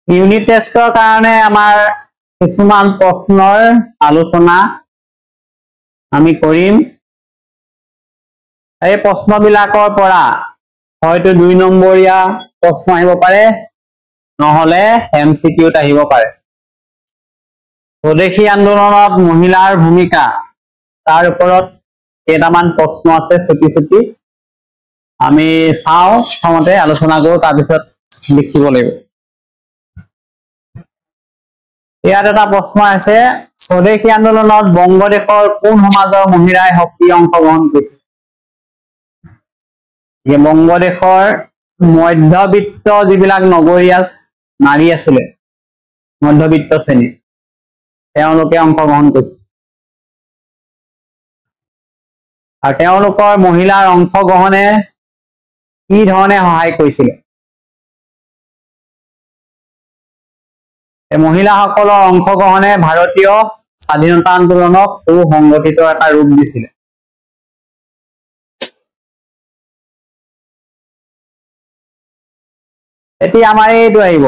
Unit টেষ্টৰ কাৰণে আমাৰ কিছুমান প্ৰশ্নৰ আলোচনা আমি কৰিম। এই প্ৰশ্নবিলাকৰ পৰা হয়তো 2 নম্বৰীয়া প্ৰশ্ন আহিব পাৰে, নহলে MCQত আহিব পাৰে। স্বদেশী আন্দোলনত মহিলাৰ ভূমিকা, তাৰ ওপৰত কেইটামান প্ৰশ্ন আছে ছুটি ছুটি। আমি চাও প্ৰথমতে আলোচনা কৰো, তাৰপিছত লিখিব লাগিব। ইয়াত এটা প্ৰশ্ন আছে, স্বদেশী আন্দোলনত বংগদেশৰ কোন সমাজৰ মহিলাই সক্ৰিয় অংশগ্ৰহণ কৰিছিল? বংগদেশৰ মধ্যবিত্ত যিবিলাক নগৰীয়া নাৰী আছিলে, মধ্যবিত্ত শ্ৰেণী, তেওঁলোকে অংশগ্ৰহণ কৰিছিল। আৰু তেওঁলোকৰ মহিলাৰ অংশগ্ৰহণে কি ধৰণে সহায় কৰিছিল? মহিলাসকলৰ অংশগ্ৰহণে ভাৰতীয় স্বাধীনতা আন্দোলনক সুসংগঠিত এটা ৰূপ দিছিল। এতিয়া আমাৰ এইটো আহিব,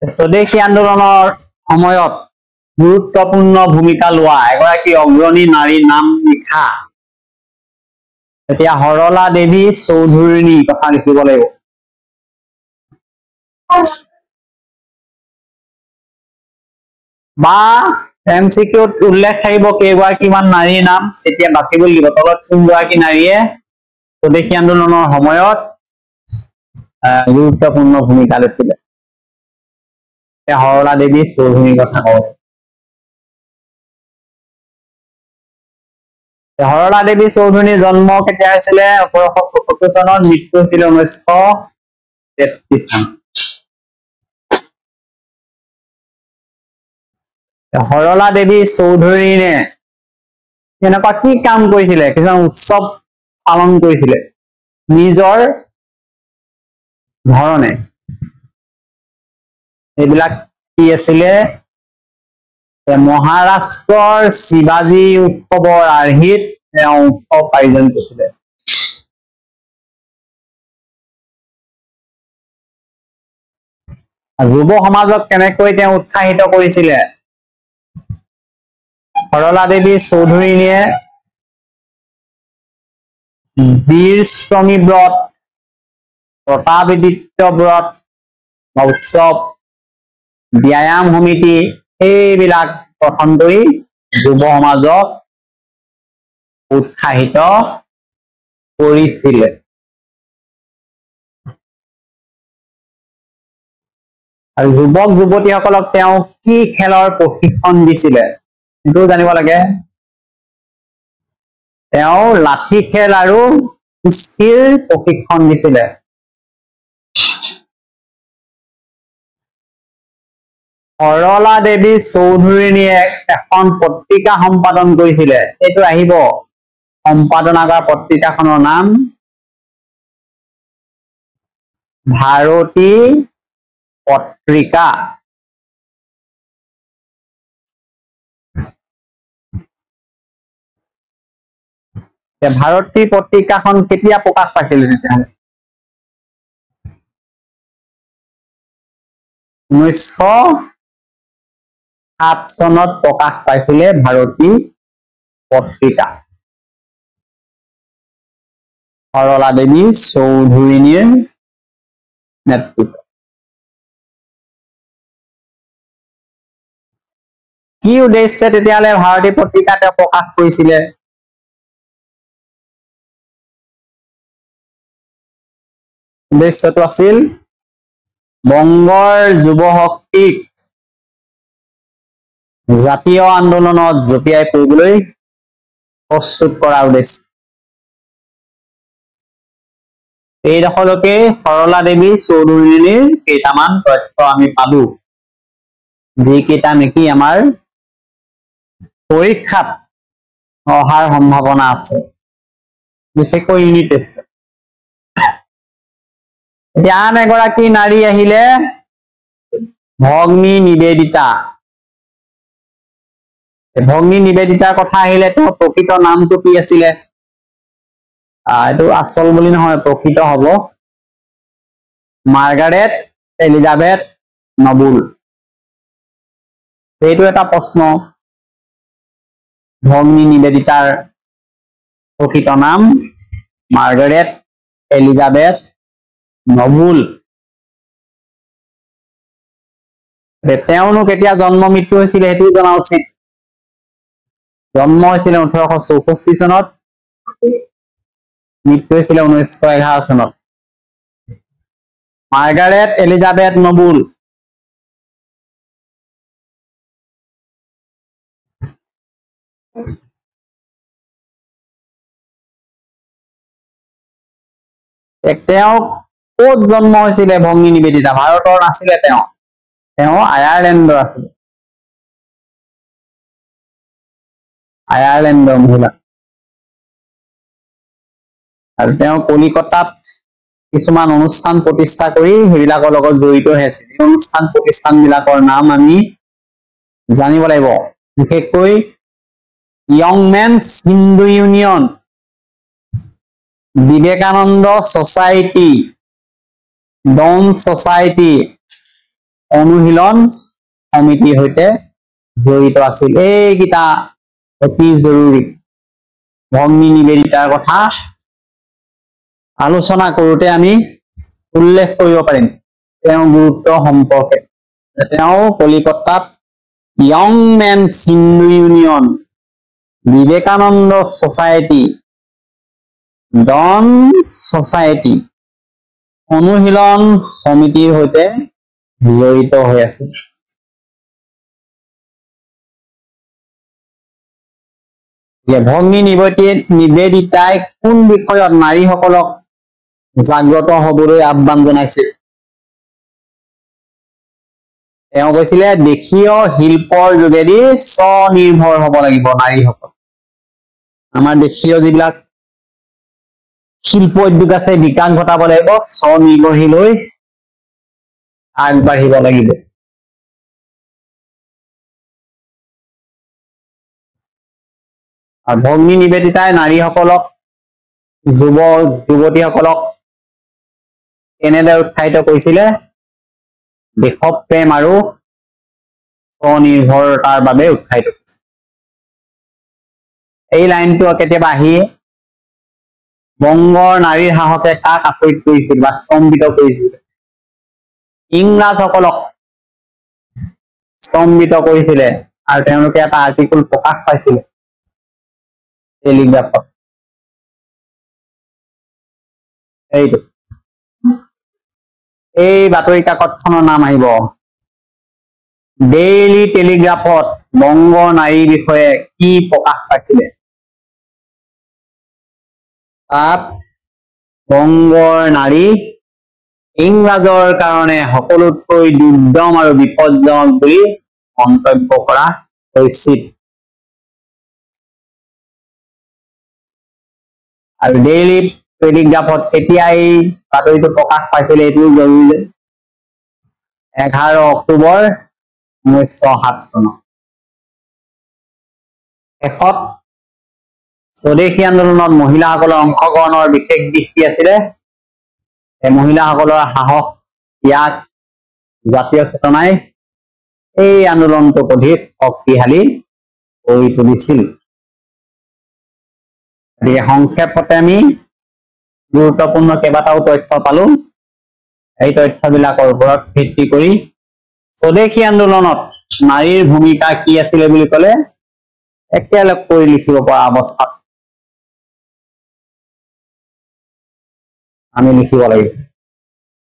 স্বদেশী আন্দোলনৰ সময়ত গুৰুত্বপূৰ্ণ ভূমিকা লোৱা এগৰাকী অগ্ৰণী নাৰীৰ নাম লিখা। এতিয়া সৰলা দেৱী চৌধুৰীৰ কথা লিখিব লাগিব। বা MCQত উল্লেখ থাকিব কেইগৰাকীমান নাৰীৰ নাম, তেতিয়া বাচিব লাগিব তলত কোনগৰাকী নাৰীয়ে স্বদেশী আন্দোলনৰ সময়ত গুৰুত্বপূৰ্ণ ভূমিকা লৈছিলে। সৰলা দেৱী চৌধুৰীৰ কথা কব। সৰলা দেৱী চৌধুৰীৰ জন্ম কেতিয়া হৈছিলে? 1874 চনত, মৃত্যু হৈছিলে 1933 চনত। সৰলা দেৱী চৌধুৰীয়ে এনেকুৱা কি কাম কৰিছিলে? কিছুমান উৎসৱ পালন কৰিছিলে নিজৰ ধৰণে। এইবিলাক কি আছিলে? মহাৰাষ্ট্ৰৰ শিৱাজী উৎসৱৰ আৰ্হিত তেওঁ উৎসৱ আয়োজন কৰিছিলে। যুৱ সমাজক কেনেকৈ তেওঁ উৎসাহিত কৰিছিলে? সৰলা দেৱী চৌধুৰীয়ে বীৰশ্ৰমী ব্ৰত, প্ৰতাপদিত্য ব্ৰত বা উৎসৱ, ব্যায়াম সমিতি, এইবিলাক গঠন কৰি যুৱ সমাজক উৎসাহিত কৰিছিলে। আৰু যুৱক যুৱতীসকলক তেওঁ কি খেলৰ প্ৰশিক্ষণ দিছিলে সেইটো জানিব লাগে। তেওঁ লাঠি খেল আৰু কুস্তিৰ প্ৰশিক্ষণ দিছিলে। সৰলা দেৱী চৌধুৰীয়ে এখন পত্ৰিকা সম্পাদন কৰিছিলে, এইটো আহিব সম্পাদনাগাৰ পত্ৰিকাখনৰ নাম ভাৰতী পত্ৰিকা। ভাৰতী পত্ৰিকাখন কেতিয়া প্ৰকাশ পাইছিল? তেতিয়াহ'লে 1907 চনত প্ৰকাশ পাইছিলে ভাৰতী পত্ৰিকা। সৰলা দেৱী চৌধুৰীৰ নেতৃত্ব। কি উদ্দেশ্যে তেতিয়াহ'লে ভাৰতী পত্ৰিকা তেওঁ প্ৰকাশ কৰিছিলে? উদ্দেশ্যটো আছিল বংগৰ যুৱ শক্তিক জাতীয় আন্দোলনত জপিয়াই পৰিবলৈ প্ৰস্তুত কৰাৰ উদ্দেশ্য। এইডোখৰলৈকে সৰলা দেৱী চৌধুৰীৰ কেইটামান তথ্য আমি পালো, যিকেইটা নেকি আমাৰ পৰীক্ষাত অহাৰ সম্ভাৱনা আছে, বিশেষকৈ ইউনিট টেষ্ট। এতিয়া আন এগৰাকী নাৰী আহিলে ভগ্নী নিবেদিতা। ভগ্নী নিবেদিতাৰ কথা আহিলে তেওঁৰ প্ৰকৃত নামটো কি আছিলে? এইটো আচল বুলি নহয়, প্ৰকৃত হব মাৰ্গাৰেট এলিজাবেথ নবুল এইটো এটা প্ৰশ্ন ভগ্নী নিবেদিতাৰ প্ৰকৃত নাম মাৰ্গাৰেট এলিজাবেথ নবুল তেওঁনো কেতিয়া জন্ম মৃত্যু হৈছিল সেইটো জনা উচিত জন্ম হৈছিল 1864 চনত মৃত্যু হৈছিল 1911 চনত মাৰ্গাৰেট এলিজাবেথ নবুল তেওঁ ক'ত জন্ম হৈছিল ভগ্নী নিবেদিতা ভাৰতৰ নাছিলে তেওঁ আয়াৰলেণ্ডৰ আছিল আয়াৰলেণ্ডৰ মহিলা আৰু তেওঁ কলিকতাত কিছুমান অনুষ্ঠান প্ৰতিষ্ঠা কৰি সেইবিলাকৰ লগত জড়িত হৈ আছিল এই অনুষ্ঠান প্ৰতিষ্ঠানবিলাকৰ নাম আমি জানিব লাগিব বিশেষকৈ Young Men's Hindu Union Vivekananda Society Dawn Society Anushilan সমিতিৰ সৈতে জড়িত আছিল এইকেইটা অতি জৰুৰী ভগ্নী নিবেদিতাৰ কথা আলোচনা কৰোঁতে আমি উল্লেখ কৰিব পাৰিম তেওঁৰ গুৰুত্ব সম্পৰ্কে তেওঁ কলিকতাত Young Men's Hindu Union Vivekananda Society Dawn Society Anushilan সমিতিৰ সৈতে জড়িত হৈ আছিল ভগ্নী নিবেদিতাই কোন বিষয়ত নাৰীসকলক জাগ্ৰত হ'বলৈ আহ্বান জনাইছিল তেওঁ কৈছিলে দেশীয় শিল্পৰ যোগেদি স্বনিৰ্ভৰ হ'ব লাগিব নাৰীসকল আমাৰ দেশীয় যিবিলাক শিল্প উদ্যোগ আছে বিকাশ ঘটাব লাগিব স্বনিৰ্ভৰশীল হৈ আগবাঢ়িব লাগিব আৰু ভগ্নী নিবেদিতাই নাৰীসকলক যুৱতীসকলক কেনেদৰে উৎসাহিত কৰিছিলে দেশপ্ৰেম আৰু স্বনিৰ্ভৰতাৰ বাবে উৎসাহিত কৰিছিল এই লাইনটো কেতিয়াবা আহি বংগৰ নাৰীৰ সাহসে কাক আচৰিত কৰিছিল বা স্তম্ভিত কৰিছিল ইংৰাজসকলক স্তম্ভিত কৰিছিলে আৰু তেওঁলোকে এটা আৰ্টিকল প্ৰকাশ পাইছিলে টেলিগ্ৰাফত এইটো এই বাতৰি কাকতখনৰ নাম আহিব ডেইলি টেলিগ্ৰাফত বংগ নাৰীৰ বিষয়ে কি প্ৰকাশ পাইছিলে তাত বংগৰ নাৰী ইংৰাজৰ কাৰণে সকলোতকৈ দুৰ্দম আৰু বিপদজনক বুলি মন্তব্য কৰা হৈছিল আৰু ডেইলি টেলিগ্ৰাফত এতিয়া এই বাতৰিটো প্ৰকাশ পাইছিল এইটো জৰুৰী 11 অক্টোবৰ 1907 চনত শেষত স্বদেশী আন্দোলনত মহিলাসকলৰ অংশগ্ৰহণৰ বিশেষ দিশ কি আছিলে এই মহিলাসকলৰ সাহস ত্যাগ জাতীয় চেতনাই এই আন্দোলনটোক অধিক শক্তিশালী কৰি তুলিছিল এই সংক্ষেপতে আমি গুৰুত্বপূৰ্ণ কেইবাটাও তথ্য পালো এই তথ্যবিলাকৰ ওপৰত ভিত্তি কৰি স্বদেশী আন্দোলনত নাৰীৰ ভূমিকা কি আছিল বুলি ক'লে একেলগ কৰি লিখিব পৰা অৱস্থাত আমি লিখিব লাগিব